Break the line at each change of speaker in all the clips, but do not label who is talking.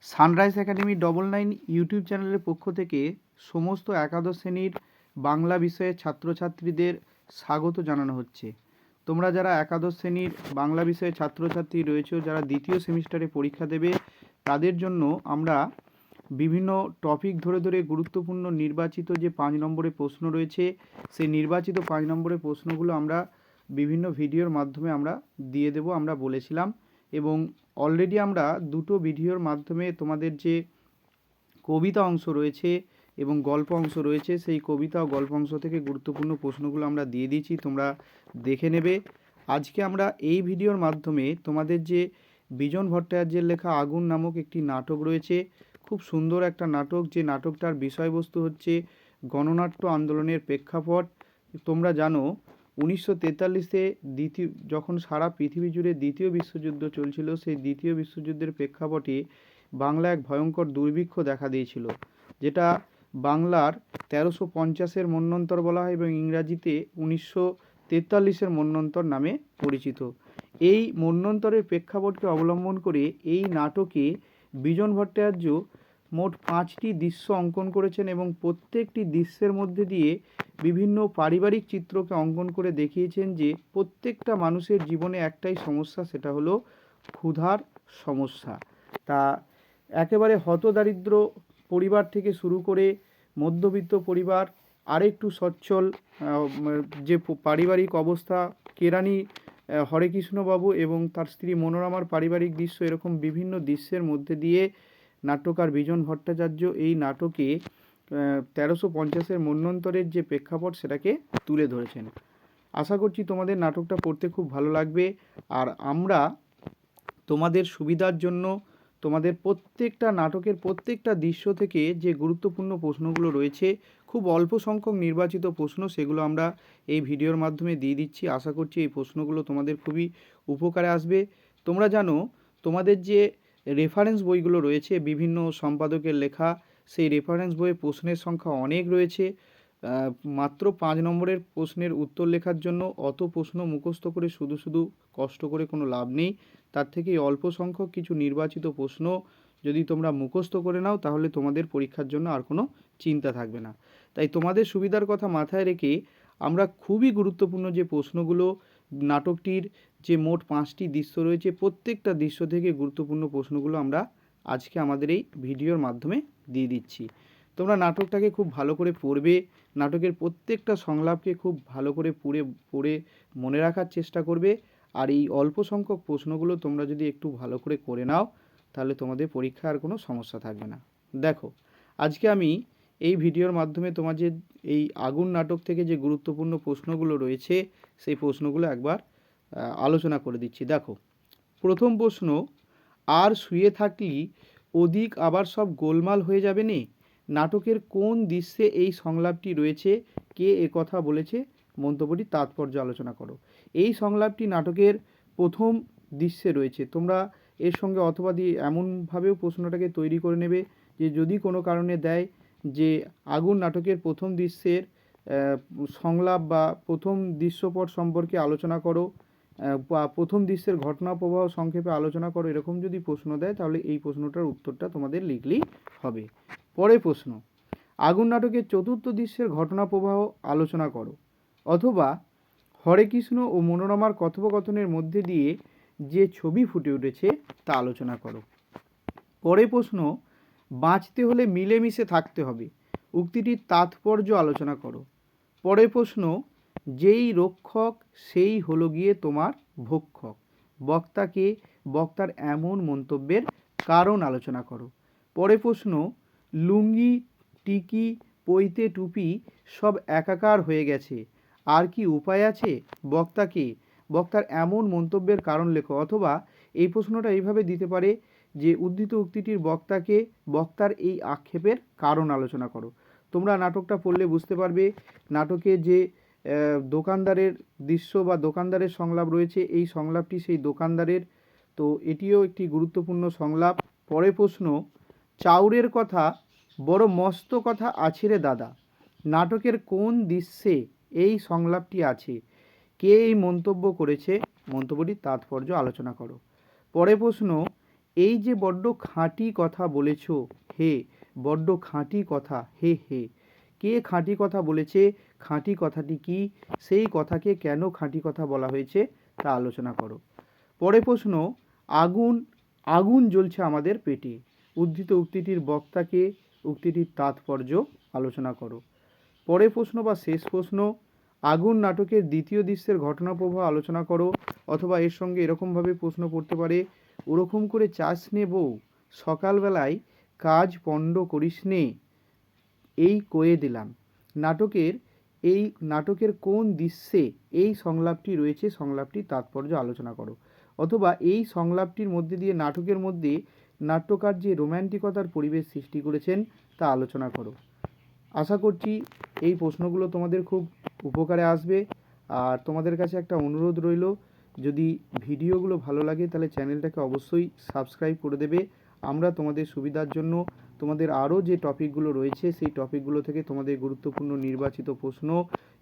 Sunrise academy 99 YouTube চ্যানেলের পক্ষ থেকে সমস্ত একাদশ শ্রেণীর বাংলা বিষয়ের ছাত্রছাত্রীদের স্বাগত জানানো হচ্ছে। তোমরা যারা একাদশ শ্রেণীর বাংলা বিষয়ের ছাত্রছাত্রী রয়েছে, যারা দ্বিতীয় সেমিস্টারে পরীক্ষা দেবে, তাদের জন্য আমরা বিভিন্ন টপিক ধরে ধরে গুরুত্বপূর্ণ নির্বাচিত যে 5 নম্বরের প্রশ্ন রয়েছে, সেই নির্বাচিত 5 নম্বরের প্রশ্নগুলো আমরা বিভিন্ন ভিডিওর মাধ্যমে আমরা দিয়ে দেব, আমরা বলেছিলাম। এবং অলরেডি আমরা দুটো ভিডিওর মাধ্যমে তোমাদের যে কবিতা অংশ রয়েছে এবং গল্প অংশ রয়েছে, সেই কবিতা ও গল্প অংশ থেকে গুরুত্বপূর্ণ প্রশ্নগুলো আমরা দিয়ে দিয়েছি, তোমরা দেখে নেবে। আজকে আমরা এই ভিডিওর মাধ্যমে তোমাদের যে বিজন ভট্টাচার্যের লেখা আগুন নামক একটি নাটক রয়েছে, খুব সুন্দর একটা নাটক, যে নাটকটার বিষয়বস্তু হচ্ছে গণনাট্য আন্দোলনের প্রেক্ষাপট। তোমরা জানো 1943-এ যখন সারা পৃথিবী জুড়ে দ্বিতীয় বিশ্বযুদ্ধ চলছিল, সেই দ্বিতীয় বিশ্বযুদ্ধের প্রেক্ষাপটে বাংলা এক ভয়ঙ্কর দুর্ভিক্ষ দেখা দিয়েছিল, যেটা বাংলার 1350-এর মন্বন্তর বলা হয় এবং ইংরাজিতে 1943-এর মন্বন্তর নামে পরিচিত। এই মন্বন্তরের প্রেক্ষাপটকে অবলম্বন করে এই নাটকে বিজন ভট্টাচার্য মোট 5টি দৃশ্য অঙ্কন করেছেন এবং প্রত্যেকটি দৃশ্যের মধ্যে দিয়ে বিভিন্ন পারিবারিক চিত্রকে অঙ্কন করে দেখিয়েছেন যে প্রত্যেকটা মানুষের জীবনে একটাই সমস্যা, সেটা হলো ক্ষুধার সমস্যা। তা একেবারে হতদারিদ্র পরিবার থেকে শুরু করে মধ্যবিত্ত পরিবার, আরেকটু সচ্ছল যে পারিবারিক অবস্থা, কেরানি হরেকৃষ্ণবাবু এবং তার স্ত্রী মনোরমার পারিবারিক দৃশ্য, এরকম বিভিন্ন দৃশ্যের মধ্যে দিয়ে নাট্যকার বিজন ভট্টাচার্য এই নাটকে 1350-এর মন্বন্তরের যে প্রেক্ষাপট সেটাকে তুলে ধরেছেন। আশা করছি তোমাদের নাটকটা পড়তে খুব ভালো লাগবে। আর আমরা তোমাদের সুবিধার জন্য তোমাদের প্রত্যেকটা নাটকের প্রত্যেকটা দৃশ্য থেকে যে গুরুত্বপূর্ণ প্রশ্নগুলো রয়েছে, খুব অল্প সংখ্যক নির্বাচিত প্রশ্ন, সেগুলো আমরা এই ভিডিওর মাধ্যমে দিয়ে দিচ্ছি। আশা করছি এই প্রশ্নগুলো তোমাদের খুবই উপকারে আসবে। তোমরা জানো তোমাদের যে রেফারেন্স বইগুলো রয়েছে বিভিন্ন সম্পাদকের লেখা, সেই রেফারেন্স বইয়ে প্রশ্নের সংখ্যা অনেক রয়েছে। মাত্র 5 নম্বরের প্রশ্নের উত্তর লেখার জন্য অত প্রশ্ন মুখস্থ করে শুধু শুধু কষ্ট করে কোনো লাভ নেই। তার থেকে অল্প সংখ্যক কিছু নির্বাচিত প্রশ্ন যদি তোমরা মুখস্থ করে নাও, তাহলে তোমাদের পরীক্ষার জন্য আর কোনো চিন্তা থাকবে না। তাই তোমাদের সুবিধার কথা মাথায় রেখে আমরা খুবই গুরুত্বপূর্ণ যে প্রশ্নগুলো, নাটকটির যে মোট 5টি দৃশ্য রয়েছে, প্রত্যেকটা দৃশ্য থেকে গুরুত্বপূর্ণ প্রশ্নগুলো আমরা আজকে আমাদের এই ভিডিওর মাধ্যমে দিয়ে দিচ্ছি। তোমরা নাটকটাকে খুব ভালো করে পড়বে, নাটকের প্রত্যেকটা সংলাপকে খুব ভালো করে পড়ে মনে রাখার চেষ্টা করবে। আর এই অল্প সংখ্যক প্রশ্নগুলো তোমরা যদি একটু ভালো করে নাও, তাহলে তোমাদের পরীক্ষায় আর কোনো সমস্যা থাকবে না। দেখো, আজকে আমি এই ভিডিওর মাধ্যমে তোমাদের এই আগুন নাটক থেকে যে গুরুত্বপূর্ণ প্রশ্নগুলো রয়েছে, সেই প্রশ্নগুলো একবার আলোচনা করে দিচ্ছি। দেখো, প্রথম প্রশ্ন, আর শুয়ে থাকলি ওদিক আবার সব গোলমাল হয়ে যাবে নে, নাটকের কোন দৃশ্যে এই সংলাপটি রয়েছে, কে কথা বলেছে, মন্তব্যটি তাৎপর্য আলোচনা করো। এই সংলাপটি নাটকের প্রথম দৃশ্যে রয়েছে। তোমরা এর সঙ্গে অথবা দিয়ে এমনভাবেও প্রশ্নটাকে তৈরি করে নেবে যে যদি কোনো কারণে দেয় যে আগুন নাটকের প্রথম দৃশ্যের সংলাপ বা প্রথম দৃশ্যপট সম্পর্কে আলোচনা করো, বা প্রথম দৃশ্যের ঘটনা প্রবাহ সংক্ষেপে আলোচনা করো, এরকম যদি প্রশ্ন দেয়, তাহলে এই প্রশ্নটার উত্তরটা তোমাদের লিখলেই হবে। পরের প্রশ্ন, আগুন নাটকের চতুর্থ দৃশ্যের ঘটনা প্রবাহ আলোচনা করো, অথবা হরেকৃষ্ণ ও মনোরমার কথোপকথনের মধ্যে দিয়ে যে ছবি ফুটে উঠেছে তা আলোচনা করো। পরের প্রশ্ন, বাঁচতে হলে মিলেমিশে থাকতে হবে, উক্তিটির তাৎপর্য আলোচনা করো। পরের প্রশ্ন, যেই রক্ষক সেই হলো গিয়ে তোমার ভক্ষক, বক্তাকে, বক্তার এমন মন্তব্যের কারণ আলোচনা করো। পরের প্রশ্ন, লুঙ্গি, টিকি, পৈতে, টুপি সব একাকার হয়ে গেছে, আর কি উপায় আছে, বক্তাকে, বক্তার এমন মন্তব্যের কারণ লেখো। অথবা এই প্রশ্নটা এইভাবে দিতে পারে যে উদ্ধৃত উক্তিটির বক্তাকে, বক্তার এই আক্ষেপের কারণ আলোচনা করো। তোমরা নাটকটা পড়লে বুঝতে পারবে নাটকে যে দোকানদারের দৃশ্য বা দোকানদারের সংলাপ রয়েছে, এই সংলাপটি সেই দোকানদারের, তো এটিও একটি গুরুত্বপূর্ণ সংলাপ। পরের প্রশ্ন, চাউরের কথা বড় মস্ত কথা আছে রে দাদা, নাটকের কোন দৃশ্যে এই সংলাপটি আছে, কে এই মন্তব্য করেছে, মন্তব্যটির তাৎপর্য আলোচনা করো। পরের প্রশ্ন, এই যে বড্ড খাঁটি কথা বলেছ হে, বড্ড খাঁটি কথা হে হে, কে খাঁটি কথা বলেছে, খাঁটি কথাটি কি, সেই কথাকে কেন খাঁটি কথা বলা হয়েছে তা আলোচনা করো। পরে প্রশ্ন, আগুন আগুন জ্বলছে আমাদের পেটে, উদ্ধৃত উক্তিটির বক্তাকে, উক্তিটির তাৎপর্য আলোচনা করো। পরে প্রশ্ন বা শেষ প্রশ্ন, আগুন নাটকের দ্বিতীয় দৃশ্যের ঘটনা প্রবাহ আলোচনা করো। অথবা এর সঙ্গে এরকমভাবে প্রশ্ন পড়তে পারে, ওরকম করে চাস নে বউ, সকালবেলায় কাজ পণ্ড করিস নে, এই কয়ে দিলাম। নাটকের কোন দৃশ্যে এই সংলাপটি রয়েছে, সংলাপটির তাৎপর্য আলোচনা করো। অথবা এই সংলাপটির মধ্যে দিয়ে নাটকের মধ্যে নাট্যকার যে রোম্যান্টিকতার পরিবেশ সৃষ্টি করেছেন তা আলোচনা করো। আশা করছি এই প্রশ্নগুলো তোমাদের খুব উপকারে আসবে। আর তোমাদের কাছে একটা অনুরোধ রইল, যদি ভিডিওগুলো ভালো লাগে তাহলে চ্যানেলটাকে অবশ্যই সাবস্ক্রাইব করে দেবে। আমরা তোমাদের সুবিধার জন্য তোমাদের আরও যে টপিকগুলো রয়েছে সেই টপিকগুলো থেকে তোমাদের গুরুত্বপূর্ণ নির্বাচিত প্রশ্ন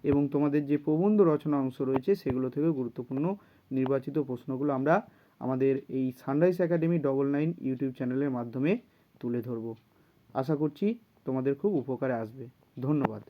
এবং তোমাদের যে প্রবন্ধ রচনা অংশ রয়েছে সেগুলো থেকে গুরুত্বপূর্ণ নির্বাচিত প্রশ্নগুলো আমরা আমাদের এই সানরাইজ একাডেমি 99 ইউটিউব চ্যানেলের মাধ্যমে তুলে ধরব। আশা করছি তোমাদের খুব উপকারে আসবে। ধন্যবাদ।